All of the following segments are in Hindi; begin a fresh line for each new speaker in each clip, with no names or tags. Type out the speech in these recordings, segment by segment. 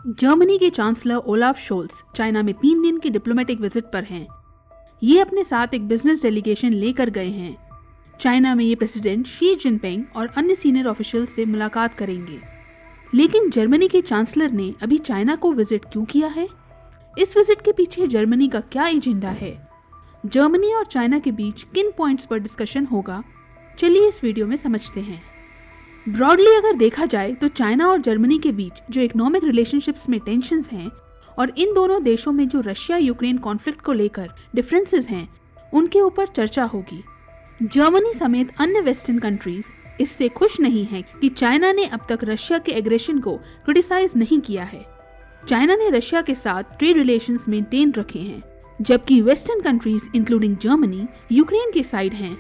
जर्मनी के चांसलर ओलाफ शोल्स चाइना में 3 दिन की डिप्लोमेटिक विजिट पर हैं। ये अपने साथ एक बिजनेस डेलीगेशन लेकर गए हैं। चाइना में ये प्रेसिडेंट शी जिनपिंग और अन्य सीनियर ऑफिशियल से मुलाकात करेंगे। लेकिन जर्मनी के चांसलर ने अभी चाइना को विजिट क्यों किया है? इस विजिट के पीछे जर्मनी का क्या एजेंडा है? जर्मनी और चाइना के बीच किन पॉइंट्स पर डिस्कशन होगा? चलिए इस वीडियो में समझते हैं। ब्रॉडली अगर देखा जाए तो चाइना और जर्मनी के बीच जो इकोनॉमिक रिलेशनशिप्स में टेंशन्स हैं और इन दोनों देशों में जो रशिया यूक्रेन कॉन्फ्लिक्ट को लेकर डिफरेंसेस हैं, उनके ऊपर चर्चा होगी। जर्मनी समेत अन्य वेस्टर्न कंट्रीज इससे खुश नहीं है कि चाइना ने अब तक रशिया के एग्रेशन को क्रिटिसाइज नहीं किया है। चाइना ने रशिया के साथ ट्रेड रिलेशंस मेंटेन रखे हैं, जबकि western countries including Germany Ukraine के साइड हैं।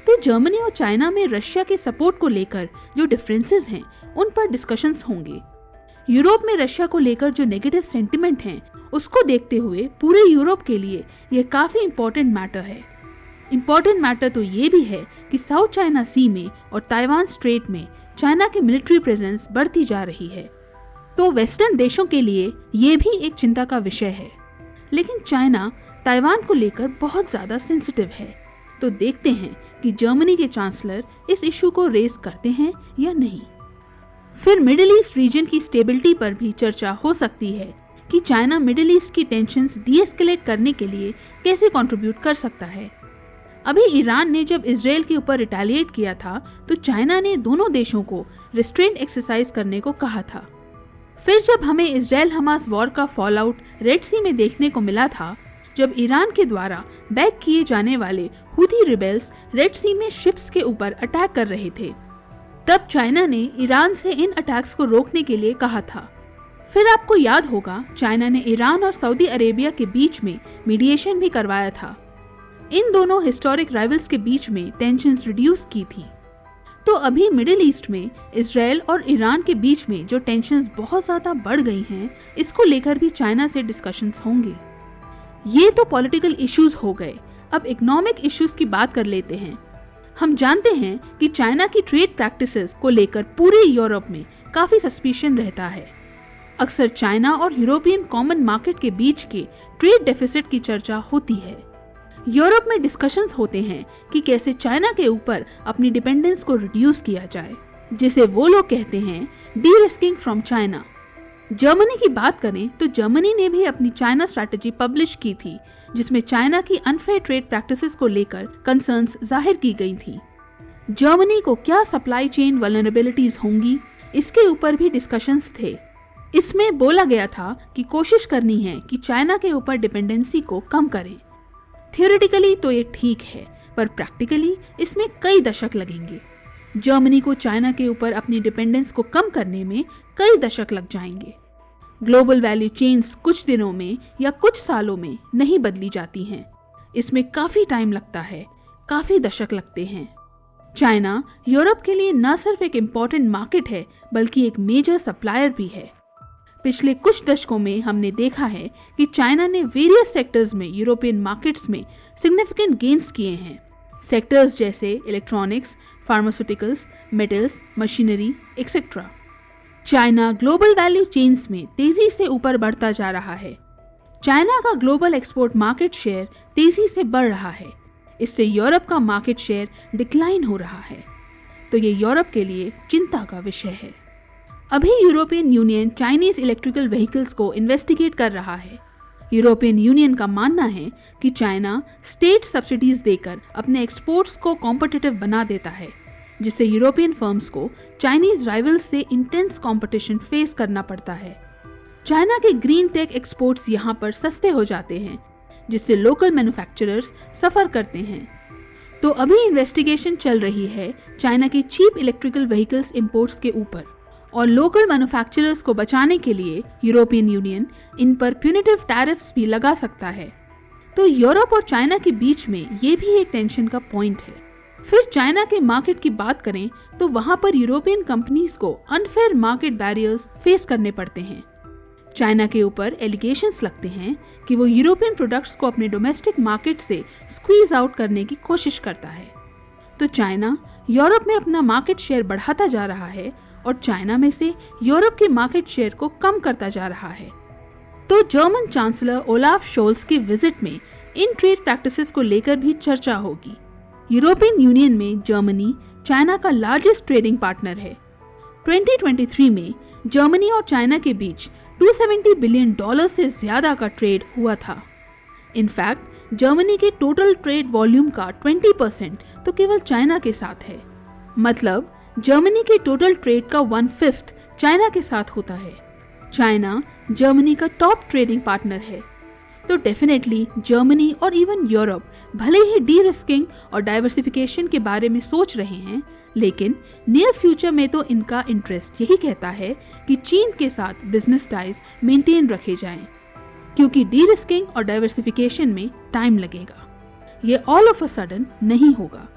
तो जर्मनी और चाइना में रशिया के सपोर्ट को लेकर जो डिफरेंसेस हैं, उन पर डिस्कशंस होंगे। यूरोप में रशिया को लेकर जो नेगेटिव सेंटिमेंट हैं, उसको देखते हुए पूरे यूरोप के लिए यह काफी इम्पोर्टेंट मैटर है। इम्पोर्टेंट मैटर तो ये भी है कि साउथ चाइना सी में और ताइवान स्ट्रेट में चाइना की मिलिट्री प्रेजेंस बढ़ती जा रही है। तो वेस्टर्न देशों के लिए ये भी एक चिंता का विषय है। लेकिन चाइना ताइवान को लेकर बहुत ज्यादा सेंसिटिव है। तो देखते हैं कि जर्मनी के चांसलर इस इशू को रेज करते हैं या नहीं। फिर मिडिल ईस्ट रीजन की स्टेबिलिटी पर भी चर्चा हो सकती है कि चाइना मिडिल ईस्ट की टेंशन्स डीएस्केलेट करने के लिए कैसे कंट्रीब्यूट कर सकता है। अभी ईरान ने जब इजराइल के ऊपर रिटेलिएट किया था, तो चाइना ने दोनों देशों को रिस्ट्रेंट एक्सरसाइज करने को कहा था। फिर जब हमें इजराइल हमास वॉर का फॉल आउट रेड सी में देखने को मिला था, जब ईरान के द्वारा बैक किए जाने वाले हुथी रिबेल्स रेड सी में शिप्स के ऊपर अटैक कर रहे थे, तब चाइना ने ईरान से इन अटैक्स को रोकने के लिए कहा था। फिर आपको याद होगा, चाइना ने ईरान और सऊदी अरेबिया के बीच में मीडिएशन भी करवाया था। इन दोनों हिस्टोरिक राइवल्स के बीच में टेंशन्स रिड्यूस की थी। तो अभी मिडिल ईस्ट में इजराइल और ईरान के बीच में जो टेंशन्स बहुत ज्यादा बढ़ गई हैं, इसको लेकर भी चाइना से डिस्कशंस होंगे। ये तो पॉलिटिकल इश्यूज हो गए। अब इकोनॉमिक इश्यूज की बात कर लेते हैं। हम जानते हैं कि चाइना की ट्रेड प्रैक्टिसेस को लेकर पूरे यूरोप में काफी सस्पिशन रहता है। अक्सर चाइना और यूरोपियन कॉमन मार्केट के बीच के ट्रेड डेफिसिट की चर्चा होती है। यूरोप में डिस्कशंस होते हैं कि कैसे चाइना के ऊपर अपनी डिपेंडेंस को रिड्यूस किया जाए, जिसे वो लोग कहते हैं D risking from China. Germany की बात करें तो जर्मनी ने भी अपनी चाइना स्ट्रैटेजी पब्लिश की थी, जिसमें चाइना की अनफेयर ट्रेड प्रैक्टिसेस को लेकर कंसर्न्स जाहिर की गई थी। जर्मनी को क्या सप्लाई चेन वल्नरेबिलिटीज होंगी, इसके ऊपर भी डिस्कशंस थे। इसमें बोला गया था कि कोशिश करनी है कि चाइना के ऊपर डिपेंडेंसी को कम करें। थियोरेटिकली तो ये ठीक है, पर प्रैक्टिकली इसमें कई दशक लगेंगे। जर्मनी को चाइना के ऊपर अपनी डिपेंडेंस को कम करने में कई दशक लग जाएंगे। ग्लोबल वैल्यू चेन्स कुछ दिनों में या कुछ सालों में नहीं बदली जाती हैं। इसमें काफी टाइम लगता है, काफी दशक लगते हैं। चाइना यूरोप के लिए न सिर्फ एक इम्पॉर्टेंट मार्केट है, बल्कि एक मेजर सप्लायर भी है। पिछले कुछ दशकों में हमने देखा है कि चाइना ने वेरियस सेक्टर्स में यूरोपियन मार्केट्स में सिग्निफिकेंट गेन्स किए हैं। सेक्टर्स जैसे electronics, pharmaceuticals, metals, machinery etcetera. China global value chains में तेजी से ऊपर बढ़ता जा रहा है। चाइना का ग्लोबल एक्सपोर्ट मार्केट शेयर तेजी से बढ़ रहा है। इससे यूरोप का मार्केट शेयर डिक्लाइन हो रहा है। तो ये यूरोप के लिए चिंता का विषय है। अभी European union Chinese electrical vehicles को इन्वेस्टिगेट कर रहा है। यूरोपियन यूनियन का मानना है कि चाइना स्टेट सब्सिडीज देकर अपने एक्सपोर्ट्स को कॉम्पिटिटिव बना देता है, जिससे यूरोपियन फर्म्स को चाइनीज राइवल्स से इंटेंस कंपटीशन फेस करना पड़ता है। चाइना के ग्रीन टेक एक्सपोर्ट्स यहाँ पर सस्ते हो जाते हैं, जिससे लोकल मैन्युफैक्चरर्स सफर करते हैं। तो अभी इन्वेस्टिगेशन चल रही है चाइना के चीप इलेक्ट्रिकल व्हीकल्स इंपोर्ट्स के ऊपर, और लोकल मैन्युफैक्चरर्स को बचाने के लिए यूरोपियन यूनियन इन पर प्यूनिटिव टैरिफ्स भी लगा सकता है। तो यूरोप और चाइना के बीच में ये भी एक टेंशन का पॉइंट है। फिर चाइना के मार्केट की बात करें तो वहां पर यूरोपियन कंपनीज को अनफेयर मार्केट बैरियर्स फेस करने पड़ते हैं। चाइना के ऊपर एलिगेशंस लगते हैं कि वो यूरोपियन प्रोडक्ट्स को अपने डोमेस्टिक मार्केट से स्क्वीज आउट करने की कोशिश करता है। तो चाइना यूरोप में अपना मार्केट शेयर बढ़ाता जा रहा है और चाइना में से यूरोप के मार्केट शेयर को कम करता जा रहा है। तो जर्मन चांसलर ओलाफ शोल्स की विजिट में इन ट्रेड प्रैक्टिसेस को लेकर भी चर्चा होगी। यूरोपियन यूनियन में जर्मनी चाइना का लार्जेस्ट ट्रेडिंग पार्टनर है। 2023 में जर्मनी और चाइना के बीच $270 बिलियन से ज्यादा का ट्रेड हुआ था। इनफैक्ट जर्मनी के टोटल ट्रेड वॉल्यूम का 20% तो केवल चाइना के साथ है। मतलब जर्मनी के टोटल ट्रेड का 1/5 चाइना के साथ होता है। चाइना जर्मनी का टॉप ट्रेडिंग पार्टनर है। तो डेफिनेटली जर्मनी और इवन यूरोप भले ही डी रिस्किंग और डाइवर्सिफिकेशन के बारे में सोच रहे हैं, लेकिन नियर फ्यूचर में तो इनका इंटरेस्ट यही कहता है कि चीन के साथ बिजनेस टाइज मेंटेन रखे जाएं, क्योंकि डी रिस्किंग और डाइवर्सिफिकेशन में टाइम लगेगा। ये ऑल ऑफ अ सडन नहीं होगा।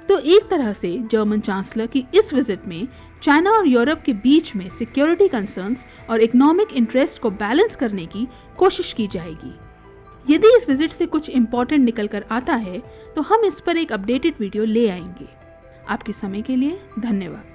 तो एक तरह से जर्मन चांसलर की इस विजिट में चाइना और यूरोप के बीच में सिक्योरिटी कंसर्न्स और इकोनॉमिक इंटरेस्ट को बैलेंस करने की कोशिश की जाएगी। यदि इस विजिट से कुछ इंपॉर्टेंट निकल कर आता है तो हम इस पर एक अपडेटेड वीडियो ले आएंगे। आपके समय के लिए धन्यवाद।